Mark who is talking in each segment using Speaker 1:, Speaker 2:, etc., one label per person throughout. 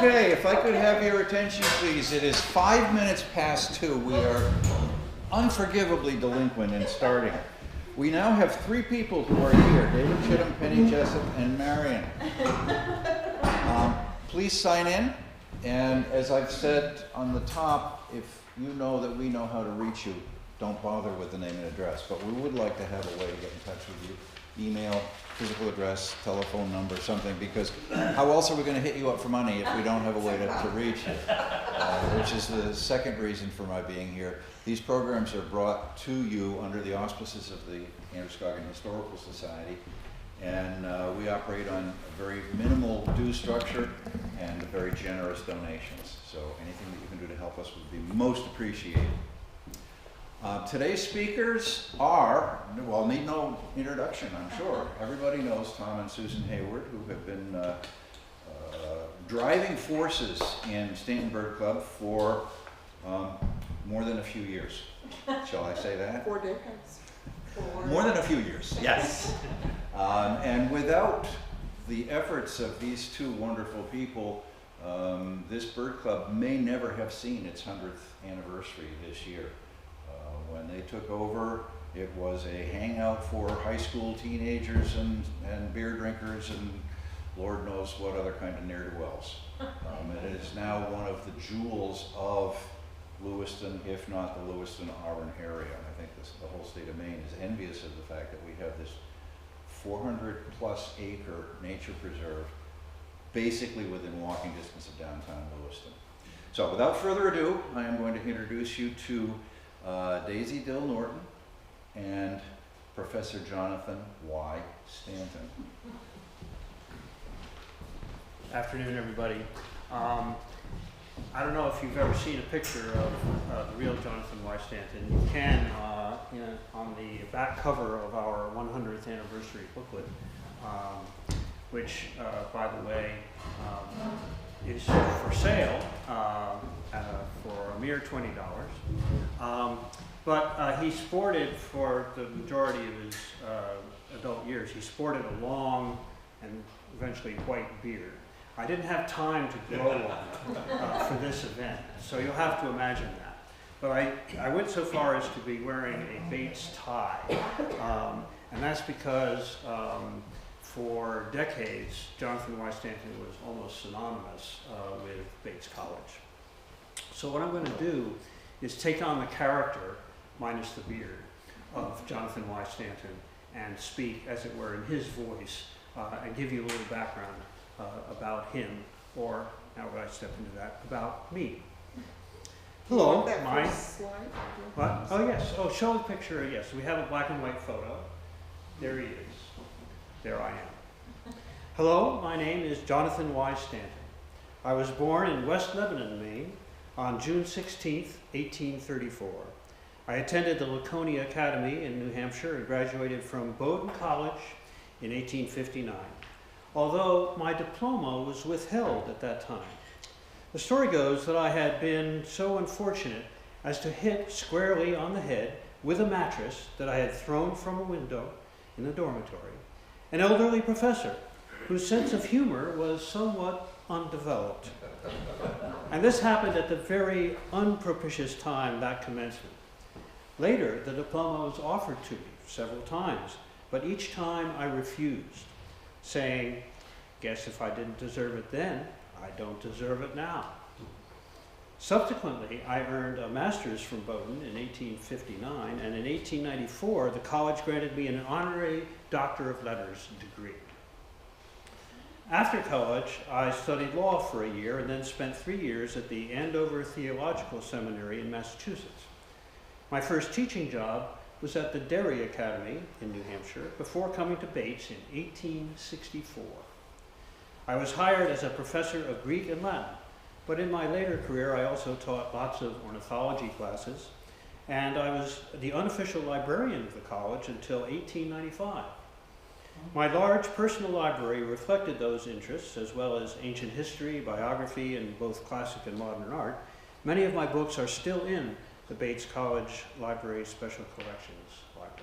Speaker 1: Okay, if I could have your attention, please. It is 5 minutes past 2. We are unforgivably delinquent in starting. We now have 3 people who are here, David Chittum, Penny Jessup, and Marion. Please sign in, and as I've said on the top, if you know that we know how to reach you, don't bother with the name and address, but we would like to have a way to get in touch with you. Email, physical address, telephone number, something, because how else are we going to hit you up for money if we don't have a way to reach you? Which is the second reason for my being here. These programs are brought to you under the auspices of the Androscoggin Historical Society, and we operate on a very minimal due structure and very generous donations. So anything that you can do to help us would be most appreciated. Today's speakers are, well, need no introduction, I'm sure. Everybody knows Tom and Susan Hayward, who have been driving forces in Stanton Bird Club for more than a few years. Shall I say that?
Speaker 2: 4 decades.
Speaker 1: More than a few years, yes. And without the efforts of these 2 wonderful people, this bird club may never have seen its 100th anniversary this year. When they took over, it was a hangout for high school teenagers and beer drinkers and Lord knows what other kind of ne'er-do-wells. It is now one of the jewels of Lewiston, if not the Lewiston-Auburn area. I think the whole state of Maine is envious of the fact that we have this 400-plus acre nature preserve basically within walking distance of downtown Lewiston. So without further ado, I am going to introduce you to Daisy Dill Norton and Professor Jonathan Y. Stanton.
Speaker 3: Afternoon, everybody. I don't know if you've ever seen a picture of the real Jonathan Y. Stanton. You can, on the back cover of our 100th anniversary booklet, which, by the way, is for sale for a mere $20. But he sported, for the majority of his adult years, he sported a long and eventually white beard. I didn't have time to grow one for this event, so you'll have to imagine that. But I went so far as to be wearing a Bates tie, and that's because for decades, Jonathan Y. Stanton was almost synonymous with Bates College. So what I'm going to do is take on the character, minus the beard, of Jonathan Y. Stanton and speak, as it were, in his voice and give you a little background about him, or, now that I step into that, about me. Hello, my... What? Oh, yes. Oh, show the picture. Yes, we have a black and white photo. There he is. There I am. Hello, my name is Jonathan Y. Stanton. I was born in West Lebanon, Maine, on June 16th, 1834. I attended the Laconia Academy in New Hampshire and graduated from Bowdoin College in 1859, although my diploma was withheld at that time. The story goes that I had been so unfortunate as to hit squarely on the head with a mattress that I had thrown from a window in the dormitory an elderly professor whose sense of humor was somewhat undeveloped. And this happened at the very unpropitious time, that commencement. Later, the diploma was offered to me several times, but each time I refused, saying, guess if I didn't deserve it then, I don't deserve it now. Subsequently, I earned a master's from Bowdoin in 1859, and in 1894, the college granted me an honorary Doctor of Letters degree. After college, I studied law for a year and then spent 3 years at the Andover Theological Seminary in Massachusetts. My first teaching job was at the Derry Academy in New Hampshire before coming to Bates in 1864. I was hired as a professor of Greek and Latin, but in my later career I also taught lots of ornithology classes, and I was the unofficial librarian of the college until 1895. My large personal library reflected those interests, as well as ancient history, biography, and both classic and modern art. Many of my books are still in the Bates College Library Special Collections Library.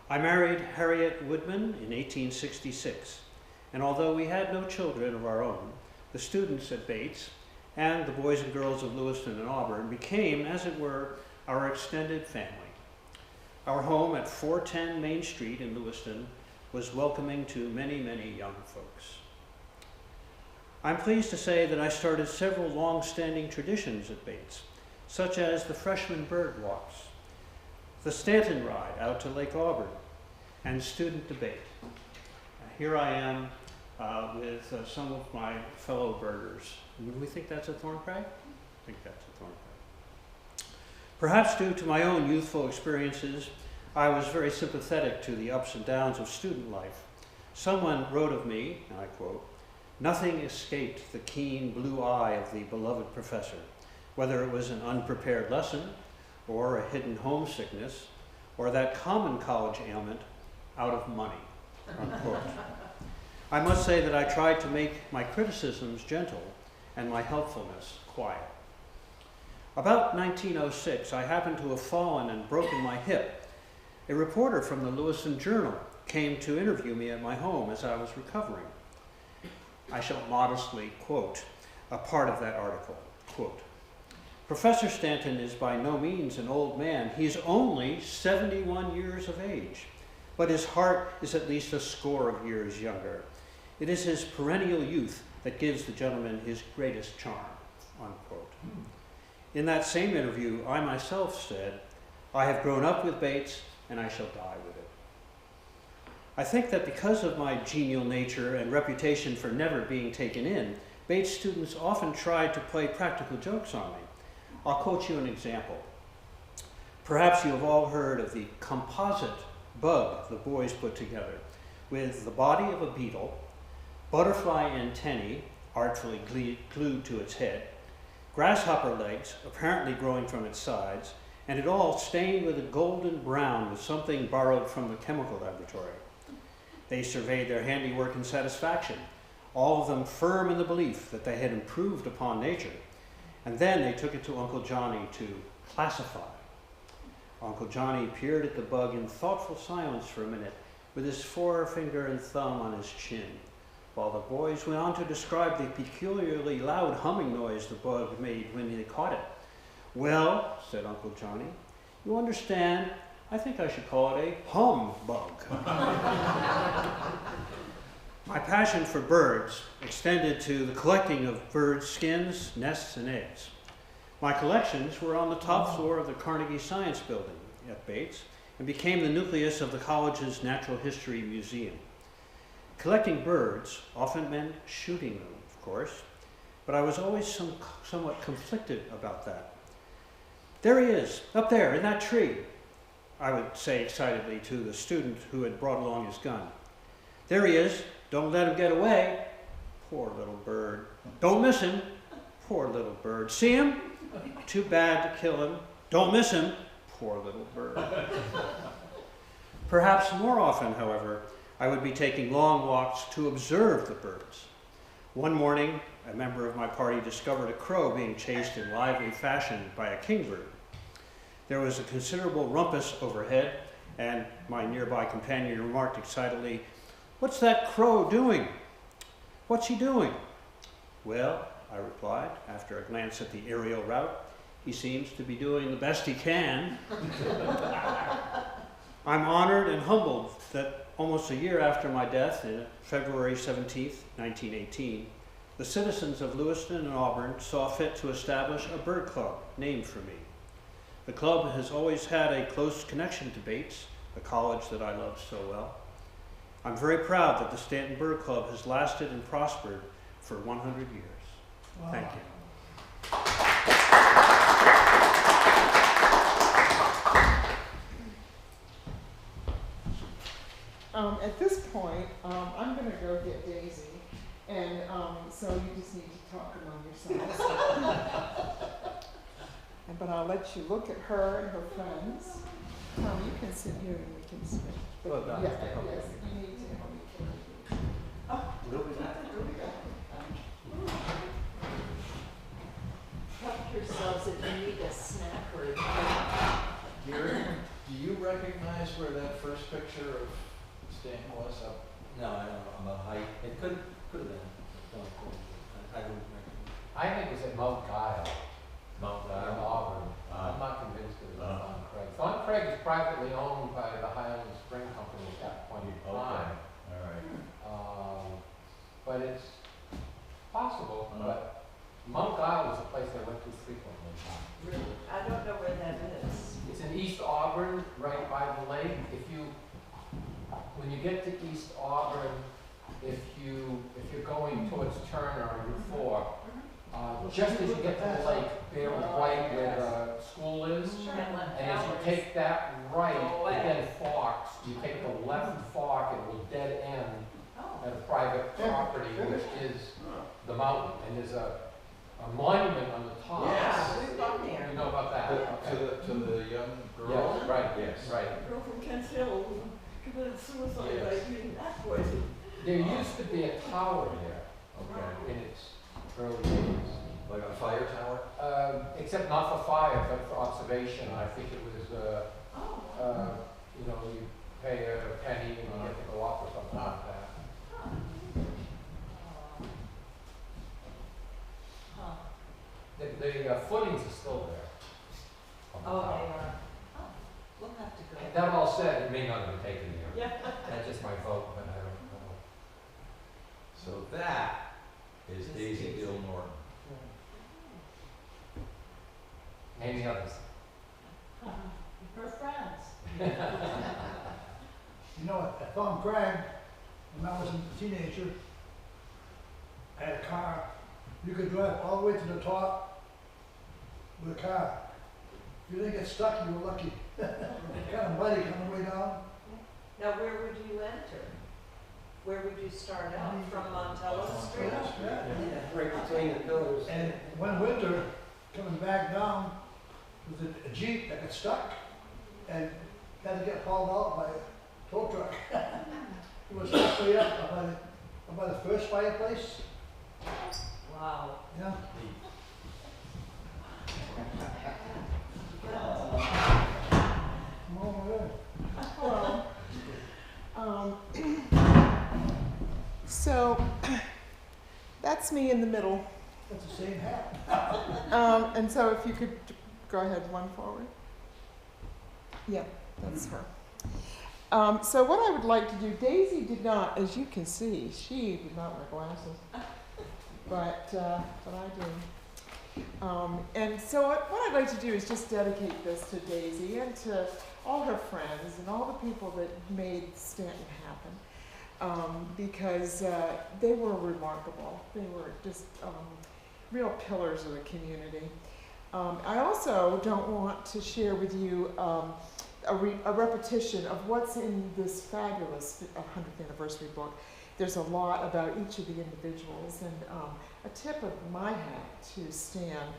Speaker 3: I married Harriet Woodman in 1866, and although we had no children of our own, the students at Bates, and the boys and girls of Lewiston and Auburn became, as it were, our extended family. Our home at 410 Main Street in Lewiston was welcoming to many, many young folks. I'm pleased to say that I started several long-standing traditions at Bates, such as the freshman bird walks, the Stanton ride out to Lake Auburn, and student debate. Here I am with some of my fellow birders. Would we think that's a thorn crag? I think that's a thorn crag. Perhaps due to my own youthful experiences, I was very sympathetic to the ups and downs of student life. Someone wrote of me, and I quote, "Nothing escaped the keen blue eye of the beloved professor, whether it was an unprepared lesson, or a hidden homesickness, or that common college ailment, out of money," unquote. I must say that I tried to make my criticisms gentle and my helpfulness quiet. About 1906, I happened to have fallen and broken my hip. A reporter from the Lewiston Journal came to interview me at my home as I was recovering. I shall modestly quote a part of that article, quote, "Professor Stanton is by no means an old man. He is only 71 years of age, but his heart is at least a score of years younger. It is his perennial youth that gives the gentleman his greatest charm," unquote. In that same interview, I myself said, "I have grown up with Bates and I shall die with it." I think that because of my genial nature and reputation for never being taken in, Bates students often tried to play practical jokes on me. I'll quote you an example. Perhaps you have all heard of the composite bug the boys put together, with the body of a beetle, butterfly antennae artfully glued to its head, grasshopper legs apparently growing from its sides, and it all stained with a golden brown with something borrowed from the chemical laboratory. They surveyed their handiwork in satisfaction, all of them firm in the belief that they had improved upon nature, and then they took it to Uncle Johnny to classify. Uncle Johnny peered at the bug in thoughtful silence for a minute, with his forefinger and thumb on his chin, while the boys went on to describe the peculiarly loud humming noise the bug made when they caught it. "Well," said Uncle Johnny, "you understand, I think I should call it a hum bug." My passion for birds extended to the collecting of bird skins, nests, and eggs. My collections were on the top floor of the Carnegie Science Building at Bates and became the nucleus of the college's Natural History Museum. Collecting birds often meant shooting them, of course, but I was always somewhat conflicted about that. "There he is, up there in that tree," I would say excitedly to the student who had brought along his gun. "There he is, don't let him get away. Poor little bird. Don't miss him. Poor little bird. See him? Too bad to kill him. Don't miss him. Poor little bird." Perhaps more often, however, I would be taking long walks to observe the birds. One morning, a member of my party discovered a crow being chased in lively fashion by a kingbird. There was a considerable rumpus overhead, and my nearby companion remarked excitedly, "What's that crow doing? What's he doing?" "Well," I replied, after a glance at the aerial route, "he seems to be doing the best he can." I'm honored and humbled that almost a year after my death, February 17th, 1918, the citizens of Lewiston and Auburn saw fit to establish a bird club named for me. The club has always had a close connection to Bates, the college that I loved so well. I'm very proud that the Stanton Bird Club has lasted and prospered for 100 years. Wow. Thank you.
Speaker 2: At this point, I'm going to go get Daisy, and so you just need to talk among yourselves. But I'll let you look at her and her friends. Tom, you can sit here and we can speak.
Speaker 3: Well done.
Speaker 2: Yes, you need to help me.
Speaker 4: Help yourselves if you need a snack or a drink.
Speaker 5: Gary, do you recognize where that first picture of Stanton was up?
Speaker 6: No, I don't know about height. It could have been. I don't recognize.
Speaker 7: I think it's at Mount Guile. Mount Guile, Auburn. I'm not convinced it was at Thorn Craig. Thorn Craig is privately owned by the Highland Spring Company at that point in time.
Speaker 1: All right.
Speaker 7: But it's possible, but Mount Guile is a place I went to frequently.
Speaker 4: Really? I don't know where that is.
Speaker 7: It's in East Auburn, right by the lake. When you get to East Auburn, if you're going towards Turner on Route 4, just as you get to the lake, there right where the school is, and as you take that right, it then forks. You take the left fork, it will dead end at a private property, which is the mountain, and there's a monument on the top.
Speaker 4: Yeah, we've gone there.
Speaker 7: You know about that? Okay.
Speaker 5: To the young girl?
Speaker 7: Yes, right,
Speaker 1: Yes.
Speaker 7: right.
Speaker 4: Girl from Kent Hill committed suicide by being that poison.
Speaker 7: There used to be a tower there in its early days.
Speaker 5: Like a fire tower?
Speaker 7: Except not for fire, but for observation. I think it was, you pay a penny and you get to go up or something like that. The footings are still there. On the
Speaker 4: Oh,
Speaker 7: tower.
Speaker 4: they are. Oh, we'll have to go.
Speaker 7: That all said, it may not have been taken there.
Speaker 4: Yeah.
Speaker 7: That's just my vote, but I don't know.
Speaker 5: So that is Daisy Dill Norton.
Speaker 7: Any others?
Speaker 4: Her friends.
Speaker 8: You know, at Thorn Crag, when I was a teenager, I had a car. You could drive all the way to the top with a car. If you didn't get stuck, you were lucky. Kind of muddy on the way down.
Speaker 4: Now, where would you enter? Where would you start out? From Montello Street?
Speaker 8: Yeah.
Speaker 6: Right between the pillars.
Speaker 8: And one winter, coming back down, was a Jeep that got stuck and had to get hauled out by a tow truck. It was halfway up by the first fireplace.
Speaker 4: Wow.
Speaker 8: Yeah. Oh, yeah.
Speaker 2: Well, so that's me in the middle.
Speaker 8: That's the same hat.
Speaker 2: And so if you could go ahead one forward. Yeah, that's her. So what I would like to do, Daisy did not, as you can see, she did not wear glasses, but I do. And so what I'd like to do is just dedicate this to Daisy and to all her friends and all the people that made Stanton happen, because they were remarkable. They were just real pillars of the community. I also don't want to share with you a repetition of what's in this fabulous 100th anniversary book. There's a lot about each of the individuals, and a tip of my hat to Stan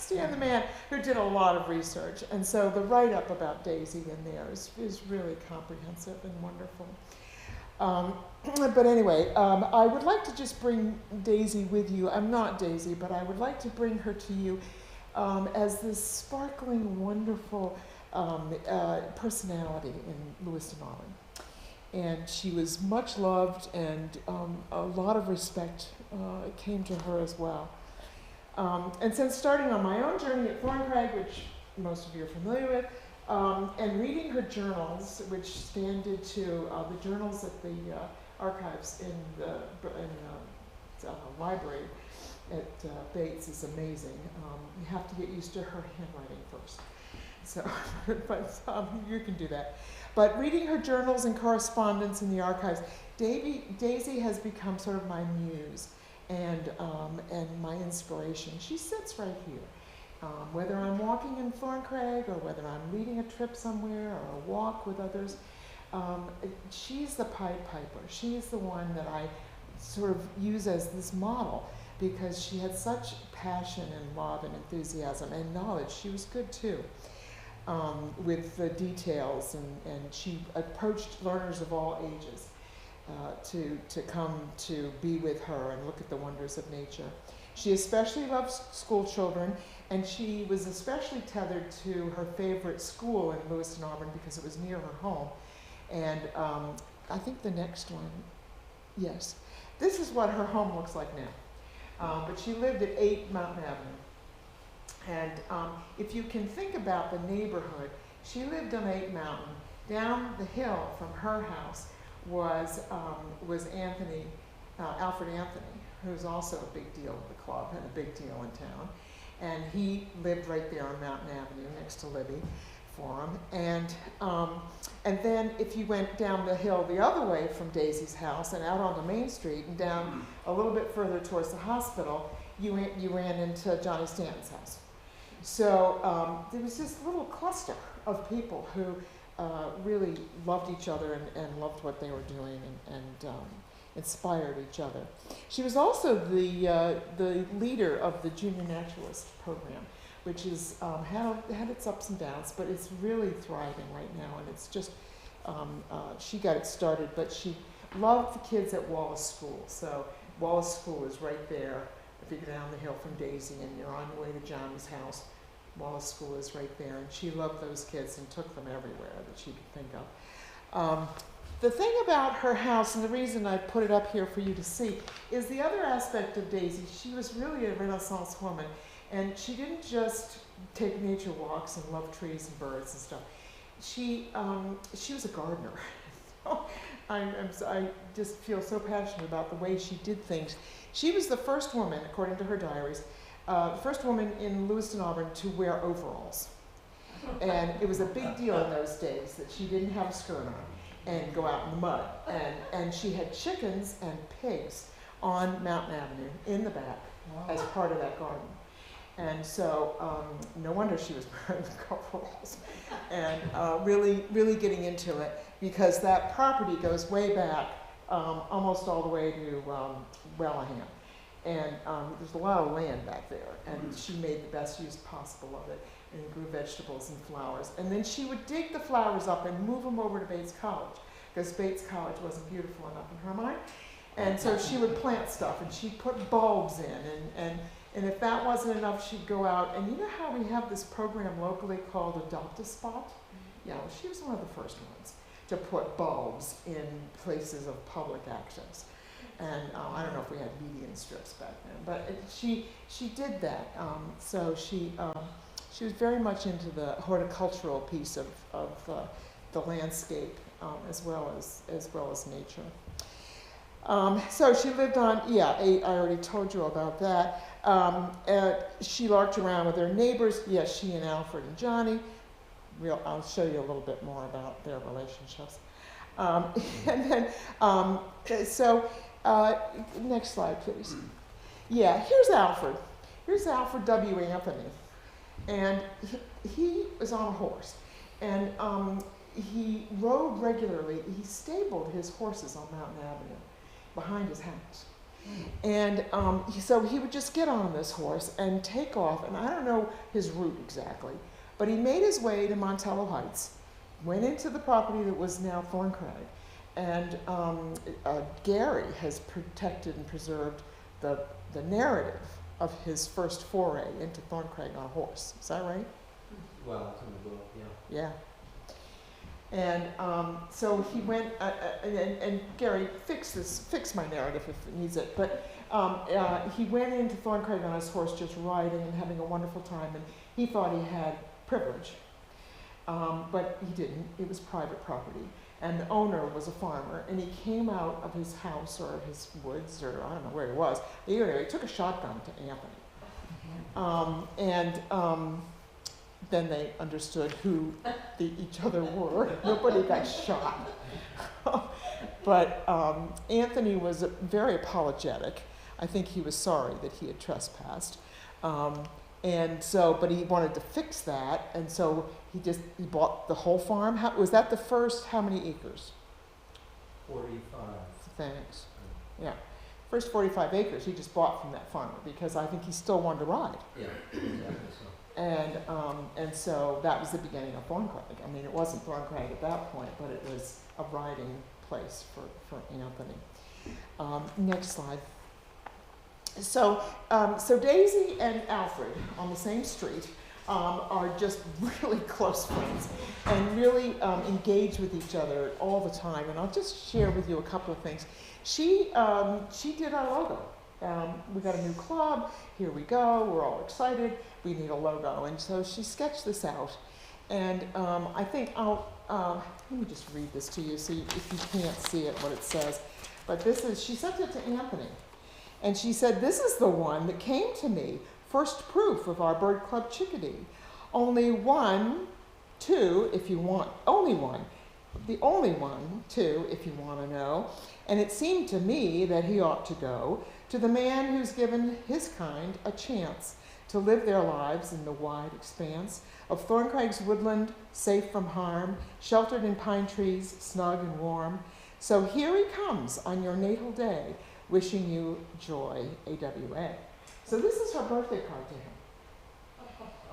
Speaker 2: the man who did a lot of research. And so the write-up about Daisy in there is really comprehensive and wonderful. But anyway, I would like to just bring Daisy with you. I'm not Daisy, but I would like to bring her to you as this sparkling, wonderful personality in Lewiston, Auburn. And she was much loved, and a lot of respect came to her as well. And since starting on my own journey at Thorn Crag, which most of you are familiar with, and reading her journals, which Stan did too, the journals at the archives in the library at Bates is amazing. You have to get used to her handwriting first. So, but you can do that. But reading her journals and correspondence in the archives, Daisy has become sort of my muse and my inspiration. She sits right here. Whether I'm walking in Thorn Crag or whether I'm leading a trip somewhere or a walk with others, she's the Pied Piper. She's the one that I sort of use as this model because she had such passion and love and enthusiasm and knowledge. She was good too with the details, and she approached learners of all ages to come to be with her and look at the wonders of nature. She especially loves school children, and she was especially tethered to her favorite school in Lewiston, Auburn, because it was near her home. And I think the next one, yes. this is what her home looks like now. But she lived at 8 Mountain Avenue. And if you can think about the neighborhood, she lived on 8 Mountain. Down the hill from her house was Anthony, Alfred Anthony, who's also a big deal at the club and a big deal in town. And he lived right there on Mountain Avenue next to Libby Forum. And then if you went down the hill the other way from Daisy's house and out onto Main Street and down a little bit further towards the hospital, you ran into Johnny Stanton's house. So there was this little cluster of people who really loved each other and loved what they were doing and inspired each other. She was also the leader of the Junior Naturalist program, which is had its ups and downs, but it's really thriving right now. And it's just she got it started, but she loved the kids at Wallace School. So Wallace School is right there. If you go down the hill from Daisy and you're on your way to Johnny's house, Wallace School is right there. And she loved those kids and took them everywhere that she could think of. The thing about her house, and the reason I put it up here for you to see, is the other aspect of Daisy. She was really a Renaissance woman, and she didn't just take nature walks and love trees and birds and stuff. She was a gardener. I just feel so passionate about the way she did things. She was the first woman, according to her diaries, first woman in Lewiston, Auburn to wear overalls. And it was a big deal in those days that she didn't have a skirt on and go out in the mud. And she had chickens and pigs on Mountain Avenue in the back as part of that garden. And so no wonder she was wearing the overalls and really, really getting into it, because that property goes way back, almost all the way to Wellahan. And there's a lot of land back there, and she made the best use possible of it and grew vegetables and flowers. And then she would dig the flowers up and move them over to Bates College, because Bates College wasn't beautiful enough in her mind. And so she would plant stuff, and she'd put bulbs in, and if that wasn't enough, she'd go out. And you know how we have this program locally called Adopt a Spot? Yeah, well, she was one of the first ones to put bulbs in places of public access. And I don't know if we had median strips back then, but she did that. So she was very much into the horticultural piece of the landscape as well as nature. So she lived on, I already told you about that. She larked around with her neighbors. Yes, she and Alfred and Johnny. I'll show you a little bit more about their relationships. And then, next slide, please. Yeah, here's Alfred. Here's Alfred W. Anthony. And he was on a horse. And he rode regularly. He stabled his horses on Mountain Avenue behind his house. And so he would just get on this horse and take off. And I don't know his route exactly, but he made his way to Montello Heights, went into the property that was now Thorncraig. And Gary has protected and preserved the narrative of his first foray into Thorncraig on a horse. Is that right?
Speaker 6: Well, it's in the book, yeah.
Speaker 2: Yeah. And so he went, and Gary, fix my narrative if it needs it, but he went into Thorncraig on his horse just riding and having a wonderful time, and he thought he had privilege, but he didn't. It was private property. And the owner was a farmer, and he came out of his house or his woods, or I don't know where he was. He took a shotgun to Anthony. Then they understood who each other were. Nobody got shot. But Anthony was very apologetic. I think he was sorry that he had trespassed. And so, but he wanted to fix that, and so he bought the whole farm. Was that the first, how many acres?
Speaker 6: 45.
Speaker 2: Thanks. Yeah. First 45 acres he just bought from that farmer, because I think he still wanted to ride.
Speaker 6: Yeah, exactly so.
Speaker 2: And so that was the beginning of Thorncraig. I mean, it wasn't Thorncraig at that point, but it was a riding place for Anthony. Next slide. So Daisy and Alfred on the same street are just really close friends and really engage with each other all the time. And I'll just share with you a couple of things. She did our logo. We got a new club. Here we go. We're all excited. We need a logo. And so she sketched this out. And I think let me just read this to you, so if you can't see it, what it says. But she sent it to Anthony. And she said, "This is the one that came to me, first proof of our Bird Club chickadee. Only one, two, if you want, only one. The only one, two, if you want to know. And it seemed to me that he ought to go to the man who's given his kind a chance to live their lives in the wide expanse of Thorncraig's woodland, safe from harm, sheltered in pine trees, snug and warm. So here he comes on your natal day, wishing you joy, AWA." So this is her birthday card to him.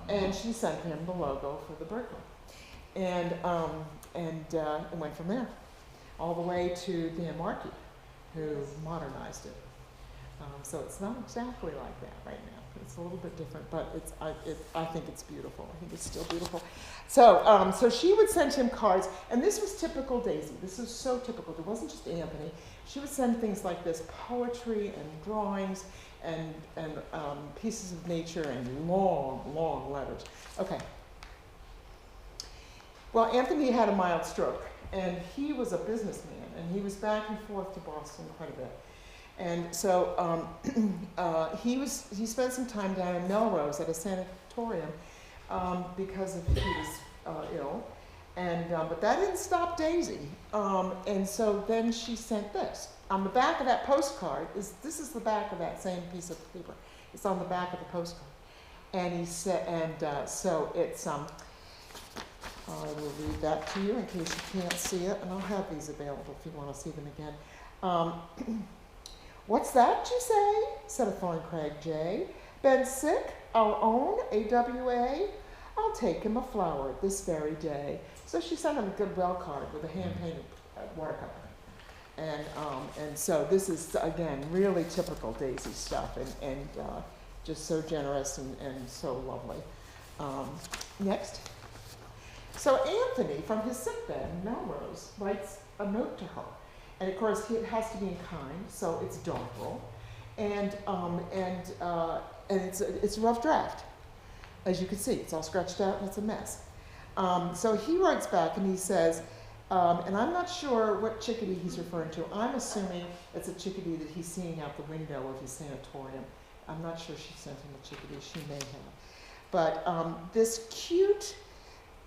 Speaker 2: And she sent him the logo for the Bird Club. And it went from there, all the way to Dan Markey, who modernized it. So it's not exactly like that right now. It's a little bit different, but I think it's beautiful. I think it's still beautiful. So, so she would send him cards, and this was typical Daisy. This is so typical. It wasn't just Anthony. She would send things like this, poetry and drawings and pieces of nature and long, long letters. Okay. Well, Anthony had a mild stroke, and he was a businessman, and he was back and forth to Boston quite a bit. And so he spent some time down in Melrose at a sanatorium because he was ill, and but that didn't stop Daisy. And so then she sent this on the back of that postcard. This is the back of that same piece of paper. It's on the back of the postcard, and he said, and so it's I will read that to you in case you can't see it, and I'll have these available if you want to see them again. "What's that you say?" said a Thorncraig jay. "Been sick? Our own AWA? I'll take him a flower this very day." So she sent him a goodwill card with a hand-painted watercolor. And so this is, again, really typical Daisy stuff, and just so generous and so lovely. Next. So Anthony, from his sickbed in Melrose, writes a note to her. And of course, it has to be in kind, so it's doggerel, and it's a rough draft, as you can see. It's all scratched out and it's a mess. So he writes back and he says, and I'm not sure what chickadee he's referring to. I'm assuming it's a chickadee that he's seeing out the window of his sanatorium. I'm not sure she sent him a chickadee. She may have, but this cute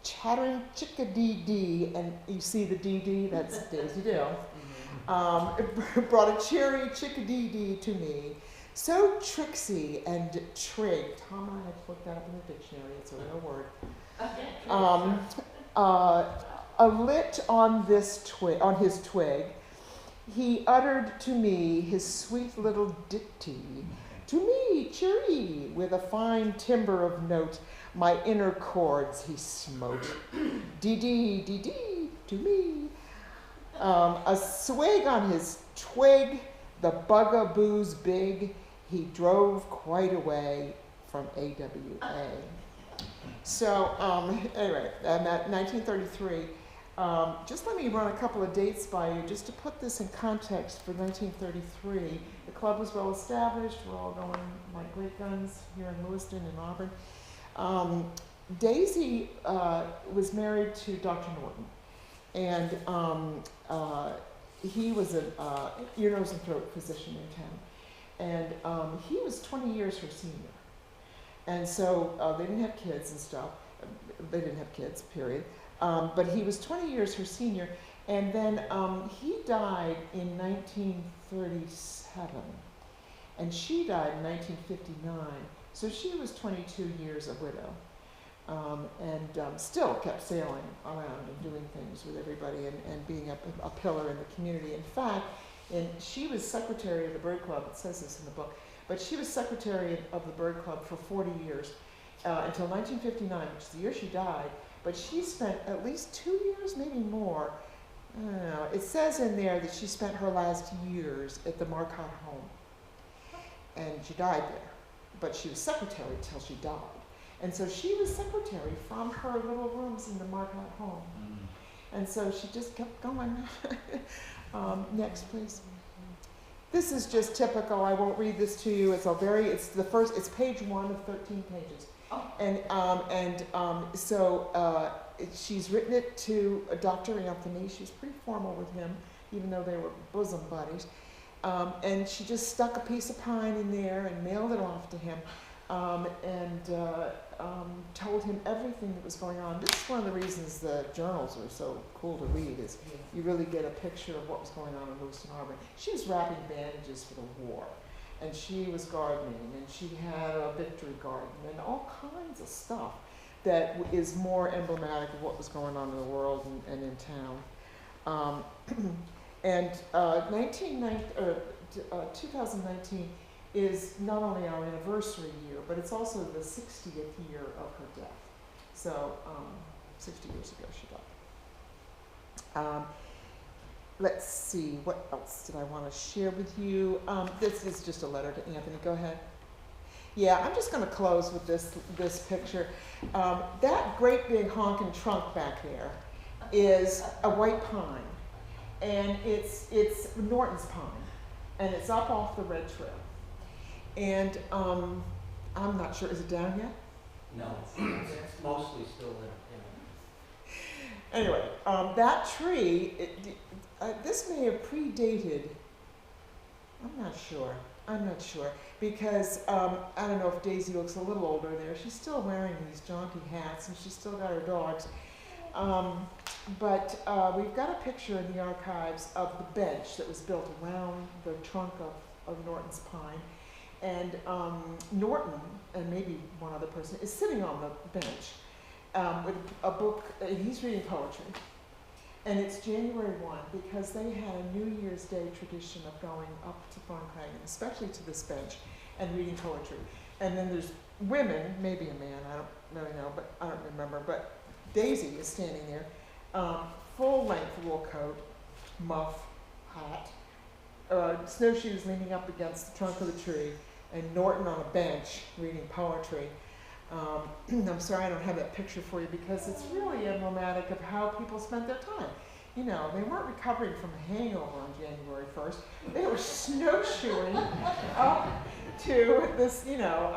Speaker 2: chattering chickadee, and you see the DD, that's Daisy Dill. Brought a cherry chickadee to me, so tricksy and trig. Tom and I had to look that up in the dictionary. It's a real word. Alit on his twig, he uttered to me his sweet little ditty. To me, cheery, with a fine timbre of note, my inner chords he smote. Dee-dee, dee-dee, to me. A swig on his twig, the bugaboo's big, he drove quite away from AWA. So anyway, at 1933, just let me run a couple of dates by you just to put this in context for 1933. The club was well established. We're all going like great guns here in Lewiston and Auburn. Daisy was married to Dr. Norton. And he was an ear, nose, and throat physician in town. And he was 20 years her senior. And so they didn't have kids and stuff. They didn't have kids, period. But he was 20 years her senior. And then he died in 1937. And she died in 1959. So she was 22 years a widow. And still kept sailing around and doing things with everybody and being a pillar in the community. In fact, she was secretary of the Bird Club. It says this in the book. But she was secretary of the Bird Club for 40 years until 1959, which is the year she died. But she spent at least 2 years, maybe more. I don't know. It says in there that she spent her last years at the Marcotte home. And she died there. But she was secretary until she died. And so she was secretary from her little rooms in the Marquette home. And so she just kept going. Next, please. This is just typical. I won't read this to you. It's page 1 of 13 pages.
Speaker 4: Oh.
Speaker 2: She's written it to Dr. Anthony. She was pretty formal with him, even though they were bosom buddies. And she just stuck a piece of pine in there and mailed it off to him, told him everything that was going on. This is one of the reasons the journals are so cool to read, is you really get a picture of what was going on in Lewiston Harbor. She was wrapping bandages for the war, and she was gardening, and she had a victory garden, and all kinds of stuff that is more emblematic of what was going on in the world and in town. 2019 is not only our anniversary year, but it's also the 60th year of her death. So 60 years ago she died. Let's see, what else did I want to share with you? This is just a letter to Anthony. Go ahead. Yeah, I'm just going to close with this picture. That great big honking trunk back there is a white pine, and it's Norton's pine, and it's up off the Red Trail. And I'm not sure, is it down yet?
Speaker 6: No, it's mostly still there,
Speaker 2: Anyway, that tree, this may have predated, I'm not sure, because I don't know if Daisy looks a little older there. She's still wearing these jaunty hats, and she's still got her dogs. But we've got a picture in the archives of the bench that was built around the trunk of Norton's pine. And Norton, and maybe one other person, is sitting on the bench with a book. He's reading poetry. And it's January 1, because they had a New Year's Day tradition of going up to Farncragan, especially to this bench, and reading poetry. And then there's women, maybe a man, I don't really know, but I don't remember. But Daisy is standing there, full-length wool coat, muff, hat, snowshoes leaning up against the trunk of the tree, and Norton on a bench reading poetry. I'm sorry I don't have that picture for you, because it's really emblematic of how people spent their time. You know, they weren't recovering from a hangover on January 1st. They were snowshoeing up to this,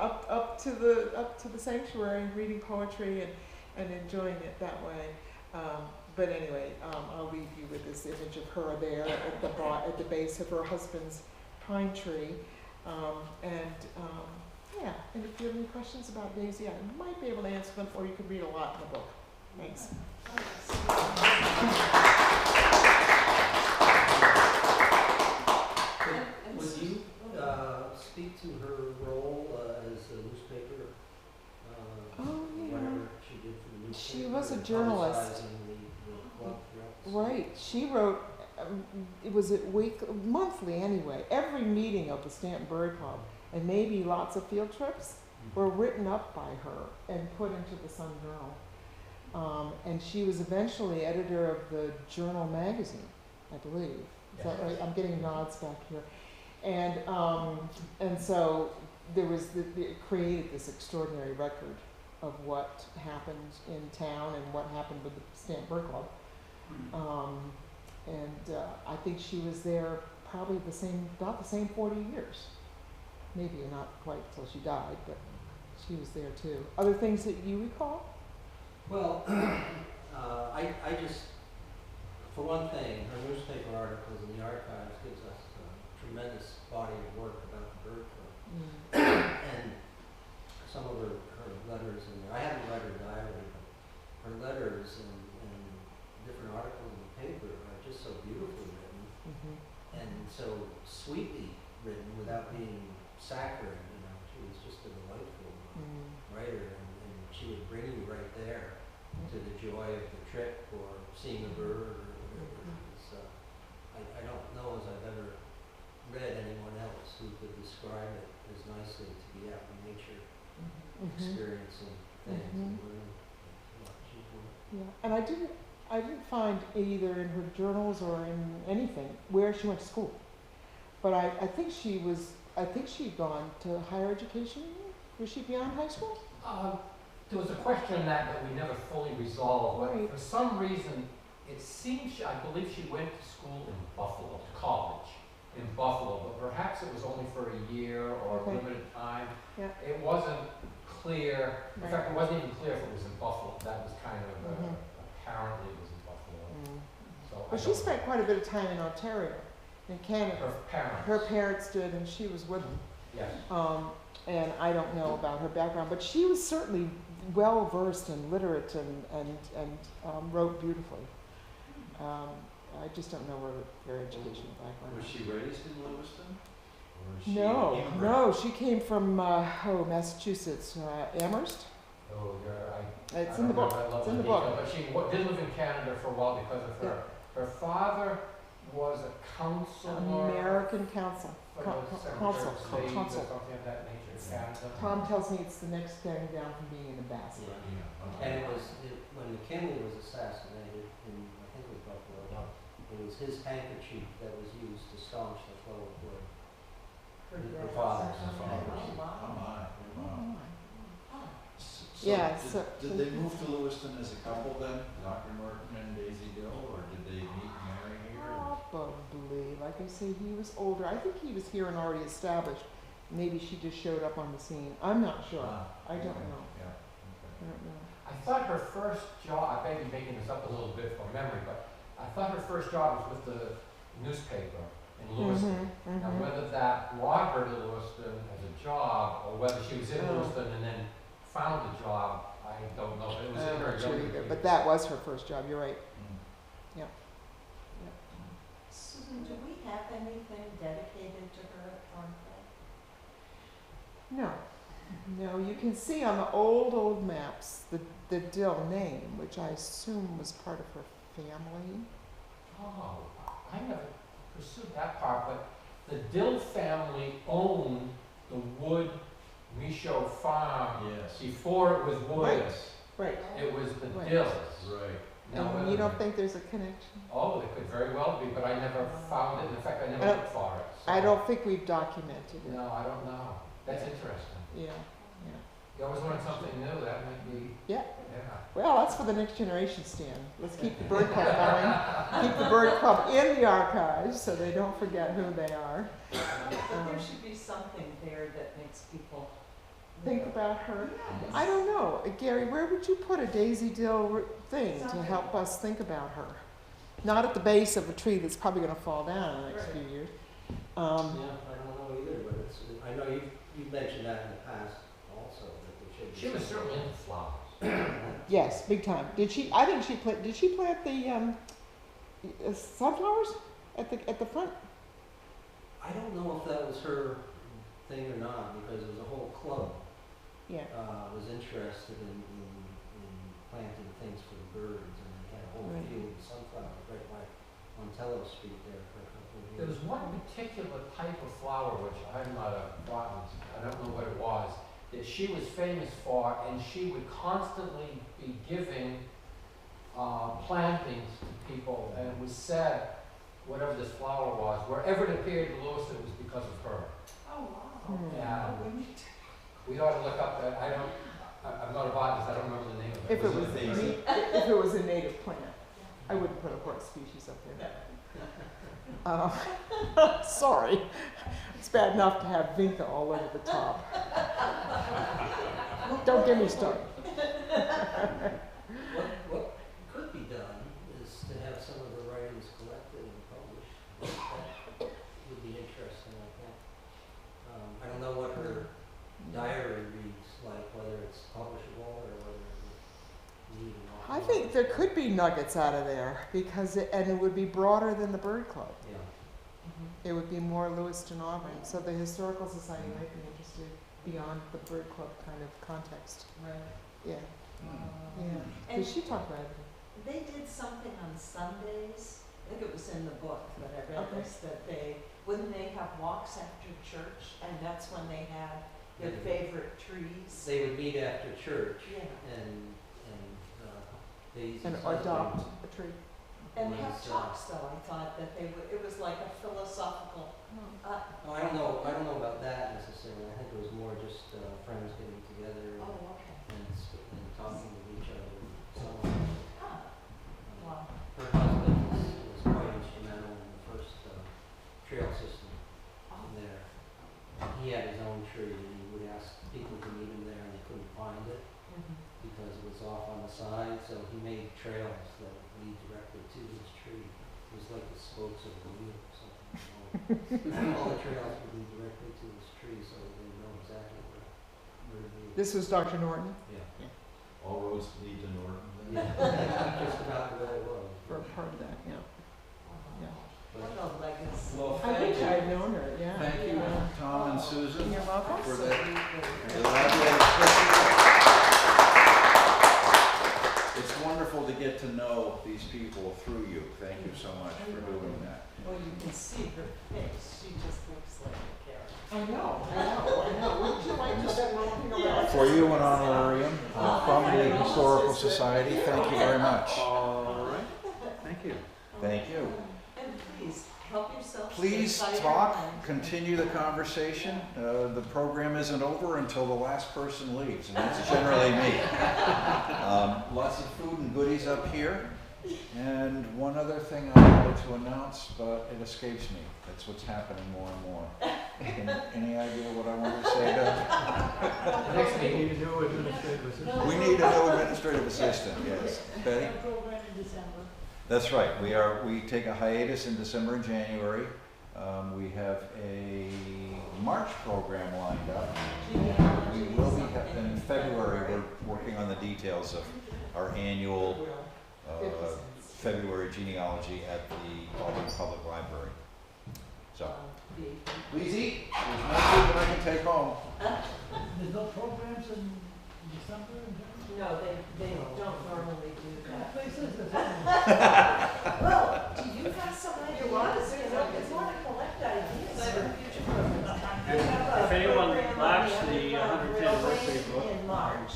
Speaker 2: up to the sanctuary, reading poetry and enjoying it that way. But anyway, I'll leave you with this image of her there at the base of her husband's pine tree. And if you have any questions about Daisy, I might be able to answer them, or you could read a lot in the book. Thanks.
Speaker 6: Would you speak to her role as a newspaper, whatever she did for the newspaper?
Speaker 2: She was a journalist.
Speaker 6: The club
Speaker 2: Right. She wrote, monthly anyway, every meeting of the Stanton Bird Club, and maybe lots of field trips, were written up by her and put into the Sun Journal. And she was eventually editor of the Journal magazine, I believe. Is that right? I'm getting nods back here. And so there was, it created this extraordinary record of what happened in town and what happened with the Stanton Bird Club. I think she was there probably about the same 40 years. Maybe not quite till she died, but she was there too. Other things that you recall?
Speaker 6: Well, I just, for one thing, her newspaper articles in the archives gives us a tremendous body of work about the Bird Club. And some of her letters in there, I haven't read her diary, but her letters and different articles in the paper are just so beautifully written and so sweetly written without being saccharine. She was just a delightful writer, and she would bring you right there to the joy of the trip or seeing a bird or whatever. I don't know as I've ever read anyone else who could describe it as nicely to be out in nature, experiencing things and learning what she's doing.
Speaker 2: Yeah, and I didn't find either in her journals or in anything where she went to school. But I think she'd gone to higher education. Was she beyond high school?
Speaker 7: there was a question in that we never fully resolved, but
Speaker 2: Right.
Speaker 7: for some reason, it seems, I believe she went to school in Buffalo, to college in Buffalo, but perhaps it was only for a year or
Speaker 2: Okay.
Speaker 7: a limited time.
Speaker 2: Yeah.
Speaker 7: It wasn't clear, in
Speaker 2: Right.
Speaker 7: fact, it wasn't even clear if it was in Buffalo, that was kind of,
Speaker 2: Mhm.
Speaker 7: apparently it was in Buffalo,
Speaker 2: Mm.
Speaker 7: so I
Speaker 2: But she
Speaker 7: don't
Speaker 2: spent quite a bit of time in Ontario, in
Speaker 7: know.
Speaker 2: Canada.
Speaker 7: Her parents.
Speaker 2: Her parents did, and she was with them.
Speaker 7: Yes.
Speaker 2: And I don't know about her background, but she was certainly well versed and literate and wrote beautifully. I just don't know her educational background.
Speaker 5: Was she raised in Lewiston? Or was she
Speaker 2: No,
Speaker 5: an immigrant?
Speaker 2: no, she came from Massachusetts, Amherst.
Speaker 7: Oh, yeah,
Speaker 2: It's
Speaker 7: I
Speaker 2: in the
Speaker 7: don't
Speaker 2: book.
Speaker 7: know that
Speaker 2: It's
Speaker 7: level
Speaker 2: in
Speaker 7: of
Speaker 2: the book.
Speaker 7: detail, but she did live in Canada for a while because of her father was a counselor.
Speaker 2: American Council.
Speaker 7: for
Speaker 2: Co-
Speaker 7: the
Speaker 2: co-
Speaker 7: Secretary
Speaker 2: Consul.
Speaker 7: of State or
Speaker 2: Consul.
Speaker 7: something of that nature in Canada.
Speaker 2: Tom tells me it's the next thing down from being an ambassador.
Speaker 5: Yeah, okay.
Speaker 6: And it was, when McKinley was assassinated in, I think it was Buffalo, it was his handkerchief that was used to staunch the flow of blood. Her father's.
Speaker 5: Her father's.
Speaker 4: Oh, wow.
Speaker 5: Oh, my. Wow.
Speaker 2: Yeah,
Speaker 5: Did they move to Lewiston as a couple then, Dr. Norton and Daisy Dill, or did they meet and marry here?
Speaker 2: Probably. Like I say, he was older. I think he was here and already established. Maybe she just showed up on the scene. I'm not sure. I don't
Speaker 5: okay.
Speaker 2: know.
Speaker 5: Yeah,
Speaker 2: I don't know.
Speaker 7: I thought her first job, I may be making this up a little bit from memory, but I thought her first job was with the newspaper in Lewiston.
Speaker 2: Mhm,
Speaker 7: Now,
Speaker 2: mhm.
Speaker 7: whether that brought her to Lewiston as a job, or whether she was in
Speaker 2: Oh.
Speaker 7: Lewiston and then found a job, I don't know, but it was in
Speaker 2: I'm
Speaker 7: her
Speaker 2: not sure
Speaker 7: younger
Speaker 2: either,
Speaker 7: years.
Speaker 2: but that was her first job. You're right.
Speaker 5: Mm.
Speaker 4: Susan, do we have anything dedicated to her at Thorncliffe?
Speaker 2: No, no. You can see on the old maps the Dill name, which I assume was part of her family.
Speaker 7: Oh, I never pursued that part, but the Dill family owned the Wood Michaud farm
Speaker 5: Yes.
Speaker 7: before it was Wood.
Speaker 5: Yes.
Speaker 2: Right.
Speaker 7: It was the
Speaker 2: Right.
Speaker 7: Dills.
Speaker 5: Right.
Speaker 7: Now,
Speaker 2: And
Speaker 7: whether
Speaker 2: you don't
Speaker 7: they-
Speaker 2: think there's a connection?
Speaker 7: Oh, it could very well be, but I never found it. In fact, I never
Speaker 2: I don't-
Speaker 7: looked for it. so-
Speaker 2: I don't think we've documented it.
Speaker 7: No, I don't know. That's interesting.
Speaker 2: Yeah.
Speaker 7: You always learn something new. That might be.
Speaker 2: Yeah.
Speaker 7: Yeah.
Speaker 2: Well, that's for the next generation, Stan. Let's keep the Bird Club going. Keep the Bird Club in the archives so they don't forget who they are.
Speaker 4: But there should be something there that makes people
Speaker 2: Think about her.
Speaker 4: Yes.
Speaker 2: I don't know, Gary, where would you put a Daisy Dill thing to help us think about her? Not at the base of a tree that's probably going to fall down in the next few years.
Speaker 6: Yeah, I don't know either, but it's, I know you've mentioned that in the past also, that there should be.
Speaker 7: She was
Speaker 6: something.
Speaker 7: certainly into flowers.
Speaker 2: Yes, big time. Did she? I think she plant. Did she plant the sunflowers at the front?
Speaker 6: I don't know if that was her thing or not, because there was a whole club
Speaker 2: Yeah.
Speaker 6: was interested in planting things for the birds, and they had a whole
Speaker 2: Right.
Speaker 6: field of sunflowers right by Montello Street there for a couple of
Speaker 7: There
Speaker 6: years.
Speaker 7: was one particular type of flower, which I'm not a botanist, I don't know what it was, that she was famous for, and she would constantly be giving plantings to people, and it was said, whatever this flower was, wherever it appeared in Lewiston, it was because of her.
Speaker 4: Oh, wow.
Speaker 2: Hmm.
Speaker 7: Yeah.
Speaker 4: Oh, we need to-
Speaker 7: We ought to look up that, I'm not a botanist, I don't remember the name of it.
Speaker 2: If it
Speaker 5: Was
Speaker 2: was
Speaker 5: it Daisy?
Speaker 2: if it was a native plant, I wouldn't put a horse species up there. Sorry, it's bad enough to have Vinca all over the top. Don't get me started.
Speaker 6: What could be done is to have some of the writings collected and published. That would be interesting, I think. I don't know what her diary reads like, whether it's publishable or whether it would need an awful
Speaker 2: I
Speaker 6: lot
Speaker 2: think
Speaker 6: of-
Speaker 2: there could be nuggets out of there because and it would be broader than the Bird Club.
Speaker 6: Yeah.
Speaker 2: It would be more Lewiston Auburn. So the Historical Society might be interested beyond the Bird Club kind of context.
Speaker 4: Right.
Speaker 2: Yeah, yeah.
Speaker 4: And
Speaker 2: Because she talked about it.
Speaker 4: they did something on Sundays, I think it was in the book that I read
Speaker 2: Okay.
Speaker 4: this, that wouldn't they have walks after church? And that's when they had their
Speaker 6: Yeah.
Speaker 4: favorite trees.
Speaker 6: They would meet after church
Speaker 4: Yeah.
Speaker 6: and Daisy's
Speaker 2: And
Speaker 6: husband
Speaker 2: adopt a tree.
Speaker 4: And have
Speaker 6: was,
Speaker 4: talks though, I thought that it was like a philosophical,
Speaker 6: Oh, I don't know about that necessarily. I think it was more just friends getting together
Speaker 4: oh, okay.
Speaker 6: and because it was off on the side, so he made trails that lead directly to this tree. It was like the spokes of a wheel or something. All the trails would lead directly to this tree, so they know exactly where to be.
Speaker 2: This was Dr. Norton
Speaker 5: Yeah. All roads lead to Norton.
Speaker 6: Yeah, just about the way it was.
Speaker 2: for part of that, yeah. Yeah.
Speaker 4: What a legacy.
Speaker 5: Well,
Speaker 2: I wish I'd known her, yeah.
Speaker 1: Thank you,
Speaker 2: Yeah.
Speaker 1: Tom and Susan,
Speaker 2: You're welcome.
Speaker 1: for that
Speaker 4: Absolutely.
Speaker 1: elaborate. It's wonderful to get to know these people through you. Thank you so much for doing that.
Speaker 4: Well, you can see her face, she just looks like a character.
Speaker 2: I know. Wouldn't you like to send anything around?
Speaker 1: For you, an honorarium from the Historical Society. Thank you very much.
Speaker 3: All right, thank you.
Speaker 1: Thank you.
Speaker 4: And please, help yourself.
Speaker 1: Please
Speaker 4: Cider
Speaker 1: talk,
Speaker 4: and-
Speaker 1: continue the conversation. The program isn't over until the last person leaves, and that's generally me. Lots of food and goodies up here. And one other thing I wanted to announce, but it escapes me. That's what's happening more and more. Any idea what I wanted to say, Doug?
Speaker 7: Next thing, you need a new administrative assistant.
Speaker 1: We need a new administrative assistant, yes. Betty?
Speaker 4: Program in December.
Speaker 1: That's right. We take a hiatus in December and January. We have a March program lined up. And we will be, in February, we're working on the details of our annual February genealogy at the Auburn Public Library. So, please eat. There's no food that I can take home.
Speaker 8: There's no programs in December and January?
Speaker 4: No, they don't normally do that.
Speaker 8: Places,
Speaker 4: Well, do you have some idea? You want to collect ideas for future programs.
Speaker 3: If anyone lacks the 110th birthday book,
Speaker 4: In March,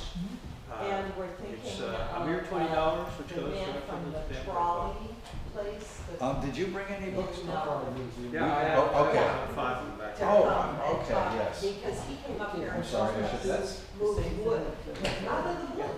Speaker 4: and we're thinking
Speaker 3: it's
Speaker 4: of
Speaker 3: a mere $20, which
Speaker 4: the
Speaker 3: goes
Speaker 4: man
Speaker 3: directly
Speaker 4: from
Speaker 3: to
Speaker 4: the
Speaker 3: the Stanton Bird Club.
Speaker 4: trolley place.
Speaker 1: Did you bring any books?
Speaker 3: Yeah, I have,
Speaker 1: Oh, okay.
Speaker 3: I have 5 in the back.
Speaker 1: Okay, yes.
Speaker 4: Because he came up here
Speaker 1: I'm
Speaker 4: and
Speaker 1: sorry,
Speaker 4: told
Speaker 1: I
Speaker 4: us
Speaker 1: should, that's,
Speaker 4: moving wood out of the wood.